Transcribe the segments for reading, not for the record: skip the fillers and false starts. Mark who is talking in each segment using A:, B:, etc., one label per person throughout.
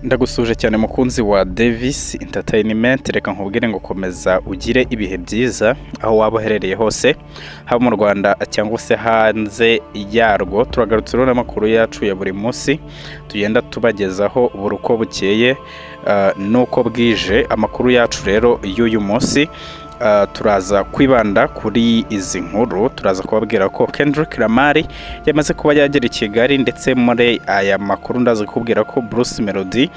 A: Ndagusuje cyane mukunzi wa Davis Entertainment, reka nkubwire ngo komeza ugire ibihe byiza aho waba uherereye hose, haba mu Rwanda cyangwa se hanze yarwo. Turagarutse rero n'amakuru yacu ya buri munsi tugenda tubagezaho buri uko bukeye nuko bwije. Amakuru yacu rero y'uyu munsi turaza kwibanda kuri izi nkuru. Turaza kubabwira ko Kendrick Lamar yamaze kuba yagera i Kigali, ndetse muri aya makuru ndaza kubwira ko Bruce Melody,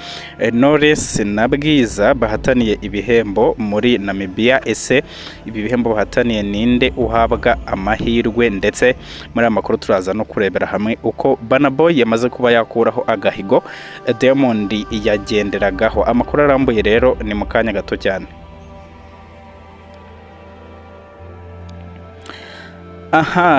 A: Knowless na Baaaa bahataniye ibihembo muri Namibia. Ese ibi bihembo bahataniye ninde uhabwa amahirwe? Ndetse muri aya makuru turaza no kurebera hamwe uko Baaaa yamaze kuba yakuraho agahigo Diamond yagenderagaho. Amakuru arambuye rero ni mu kanya gato cyane.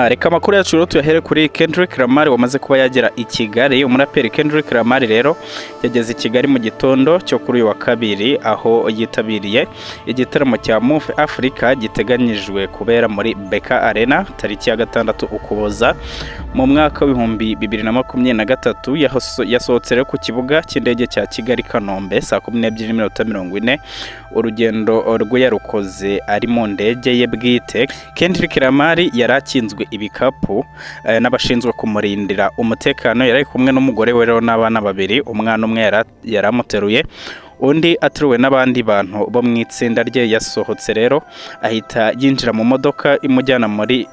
A: Reka amakuru yacu rero tuyahere kuri Kendrick Lamar wamaze kuba yagera i Kigali. Umuraperi Kendrick Lamar rero yageze i Kigali mu gitondo cyo kuri uyu wa kabiri, aho yitabiriye igitaramo cya Move Africa giteganyijwe kubera muri Baaaa Arena tariki ya 6 Ukuboza mu mwaka wa 2023. Yasohotse rero ku kibuga cy'indege cya Kigali Kanombe saa 12:40. Urugendo rwe yarukoze ari mu ndege ye bwite. Kendrick Lamar yarakinzwe ibikapu n'abashinzwe kumurindira umutekano. Yari kumwe n'umugore we rero n'abana babiri. Umwana umwe yaramuteruye, undi ateruwe n'abandi bantu bo mu itsinda rye. Yasohotse rero ahita yinjira mu modoka imujyana muri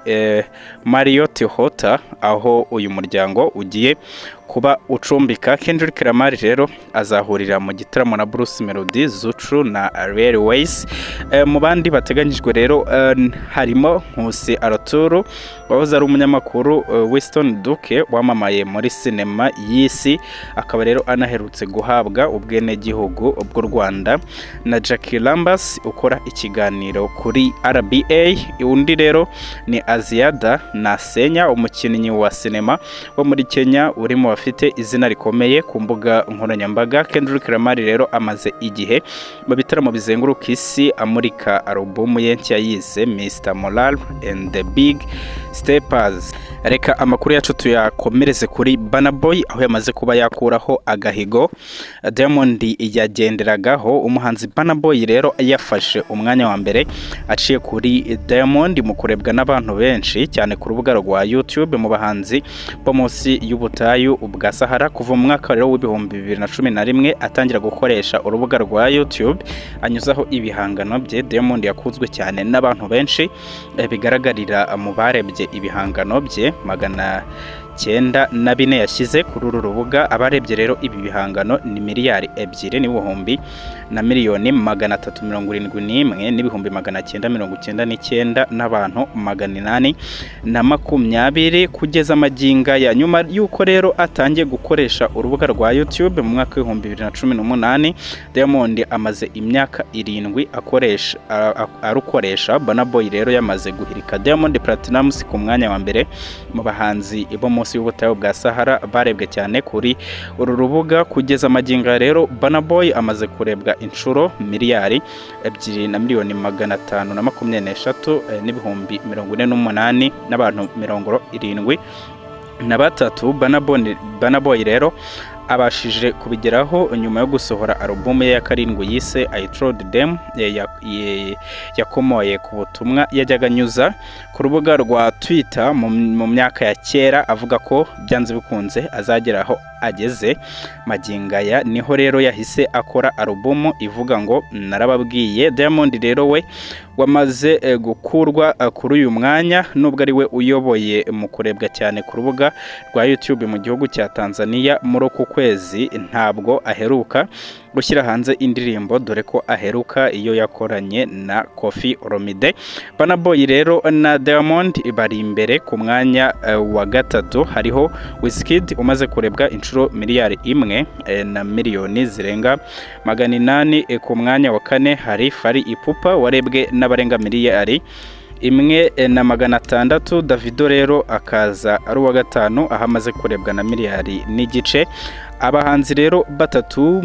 A: Marriott Hotel, aho uyu muryango ugiye kuba ucumbika. Kendrick Lamar rero azahurira mu gitaramo na Bruce Melody, Zuchu na Railways. Mu bandi bateganyijwe rero harimo Nkusi Arturo wahoze ari umunyamakuru, Winston Duke wamamaye muri sinema y'isi, akaba rero anaherutse guhabwa ubwenegihugu bw'u Rwanda, na Jackie Lambas ukora ikiganiro kuri RBA. Undi rero ni Aziada Nasenya, umukinnyi wa sinema wo muri Kenya uri mu bafite izina rikomeye ku mbuga nkoranyambaga. Kendrick Lamar rero amaze igihe mu bitaramo bizenguruka isi amurika alubumu ye nshya yise Mr. Moral and the Big Steppers. Reka amakuru yacu tuyakomereze kuri Baaaa aho yamaze kuba yakuraho agahigo Diamond yagenderagaho. Umuhanzi Baaaa rero yafashe umwanya wa mbere aciye kuri Diamond mu kurebwa n'abantu benshi cyane ku rubuga rwa YouTube mu bahanzi bo munsi y'ubutayu bwa Sahara. Kuva mu mwaka rero w'2011 atangira gukoresha urubuga rwa YouTube anyuzaho ibihangano bye, Diamond yakuzwe cyane n'abantu benshi, bigaragarira mu barebye ibihangano bye 904 yashyize kuri uru rubuga. Abarebye rero ibi bihangano ni miliyari 2 na miliyoni 371 n'ibihumbi 999 n'abantu 820 kugeza amaginga ya nyuma yuko rero atangiye gukoresha urubuga rwa YouTube mu mwaka wa 2018. Diamond amaze imyaka 7 arukoresha. Baaaa rero yamaze guhirika Diamond Platnumz ku mwanya wa mbere mu bahanzi bo munsi y'ubutayu bwa Sahara barebwe cyane kuri uru rubuga. Kugeza amaginga rero Baaaa amaze kurebwa inshuro miliyari 2 na miliyoni 523 n'ibihumbi 48 n'abantu 73. Baaaa rero abashije kubigeraho nyuma yo gusohora alubumu ye ya 7 yise I Told Them, yakomoye ku butumwa yajyaga anyuza ku rubuga rwa Twitter mu myaka ya kera avuga ko byanze bikunze azageraho ageze. Magingaya niho rero yahise akora alubumu ivuga ngo narababwiye. Diamond rero we wamaze gukurwa kuri uyu mwanya, nubwo ari we uyoboye mu kurebwa cyane ku rubuga rwa YouTube mu gihugu cya Tanzania. Muri uku kwezi ntabwo aheruka gushyira hanze indirimbo, dore ko aheruka iyo yakoranye na Koffi Olomide. Baaaa rero na Diamond bari imbere ku mwanya wa 3. Hariho Wizkid umaze kurebwa inshuro miliyari 1 na miliyoni zirenga 800. Ku mwanya wa 4 hari Fally Ipupa warebwe n'abarenga miliyari 1,600. Davido rero akaza ari uwa 5 aho amaze kurebwa na miliyari n'igice. Abahanzi rero batatu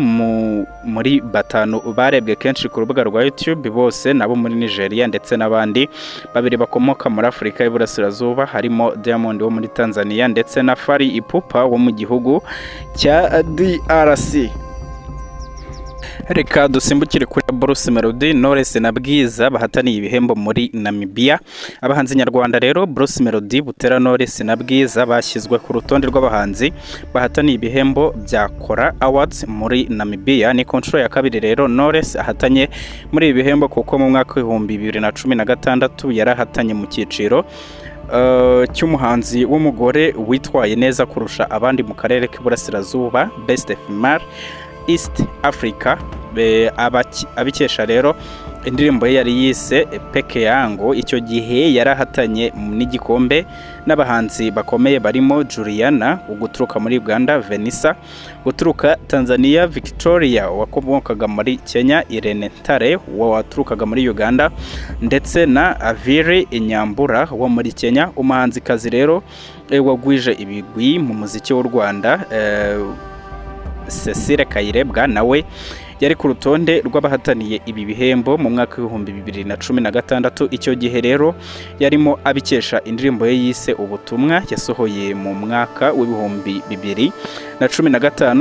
A: muri 5 barebwe kenshi ku rubuga rwa YouTube bose nabo muri Nigeria, ndetse n'abandi 2 bakomoka muri Afrika y'Iburasirazuba harimo Diamond wo muri Tanzania ndetse na Fally Ipupa wo mu gihugu cya DRC. Reka dusimbukire kuri Bruce Melody, Knowless na Bwiza bahataniye ibihembo muri Namibia. Abahanzi nyarwanda rero Bruce Melody, Butera, Knowless na Bwiza bashyizwe ku rutonde rw'abahanzi bahataniye ibihembo bya Kora Awards muri Namibia. Ni control ya kabiri rero Knowless ahatanye muri ibi bihembo, kuko mu mwaka wa 2016 yarahatanye mu cyiciro cy'umuhanzi w'umugore witwaye neza kurusha abandi mu karere k'Iburasirazuba, Best Female East Africa. Abikesha rero indirimbo ye yari yise Peke Yango. Icyo gihe yarahatanye n'igikombe n'abahanzi bakomeye barimo Juliana uguturuka muri Uganda, Venisa guturuka Tanzania, Victoria wakomokaga muri Kenya, Irene Ntare waturukaga muri Uganda, ndetse na Aviri Inyambura wo muri Kenya. Umuhanzikazi rero wagwije ibigwi mu muziki w'u Rwanda, Asesekaye nawe yari ku rutonde rw'abahataniye ibi bihembo mu mwaka wa 2016. Icyo gihe rero yarimo abikesha indirimbo ye yise Ubutumwa yasohoye mu mwaka wa 2015.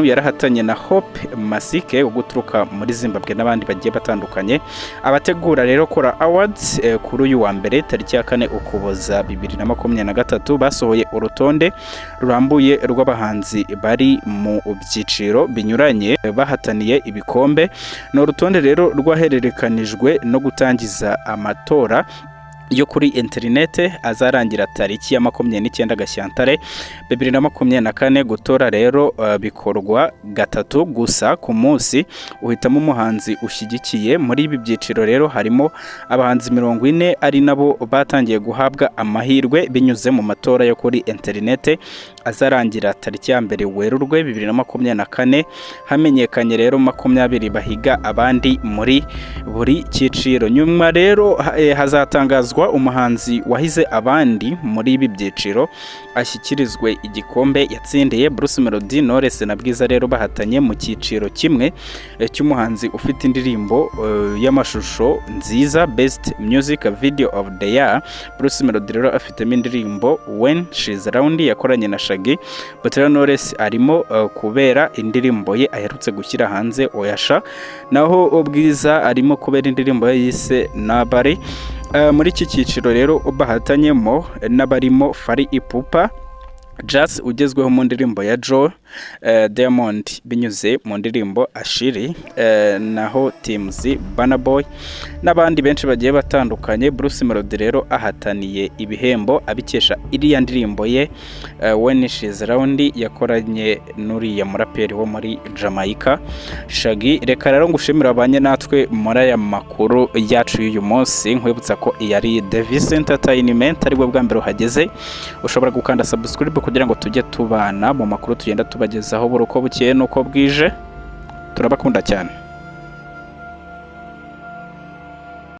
A: Yarahatanye na Hope Masike uguturuka muri Zimbabwe n'abandi bagiye batandukanye. Abategura rero Kora Awards kuri uyu wa mbere tariki ya 4 Ukuboza 2023 basohoye urutonde rurambuye rw'abahanzi bari mu byiciro binyuranye bahataniye ibikombe. No rutonde rero rwahererekanijwe no gutangiza amatora yo kuri internet azarangira tariki ya 29 Gashyantare 2024. Gutora rero bikorwa gatatu gusa ku munsi. Uhitamo umuhanzi ushyigikiye. Muri ibi byiciro rero harimo abahanzi 40 ari nabo batangiye guhabwa amahirwe binyuze mu matora yo kuri internet azarangira tariki ya 1 Werurwe 2024. Hamenyekanye rero 20 bahiga abandi muri buri cyiciro. Nyuma rero hazatangazwa umuhanzi wahize abandi muri ibi byiciro ashyikirizwe igikombe yatsindiye. Bruce Melody, Knowless na Bwiza rero bahatanye mu cyiciro kimwe cy'umuhanzi ufite indirimbo y'amashusho nziza, Best Music Video of the Year. Bruce Melody rero afitemo indirimbo When She's Around yakoranye na Shaggy. Butera Knowless arimo kubera indirimbo ye aherutse gushyira hanze Oyasha, naho Bwiza arimo kubera indirimbo ye yise Nabari. Muri iki cyiciro rero bahatanyemo n'abarimo Fari Ipupa, Jazz ugezweho mu ndirimbo ya Joe, Diamond binyuze mu ndirimbo Ashiri, naho Teams, Baaaa Boy n'abandi benshi bagiye batandukanye. Bruce Melody rero ahataniye ibihembo abikesha iriya ndirimbo ye When She's Around yakoranye n'uriya muraperi wo muri Jamaica, Shaggy. Reka rero ngushimira abanye natwe muri aya makuru yacu y'uyu munsi. Nkwibutsa ko yari Davis Entertainment ari bwo bwa mbere uhageze. Ushobora gukanda subscribe kugira ngo tujye tubana mu makuru tugenda tubagezaho buri uko bukeye nuko bwije. Turabakunda cyane.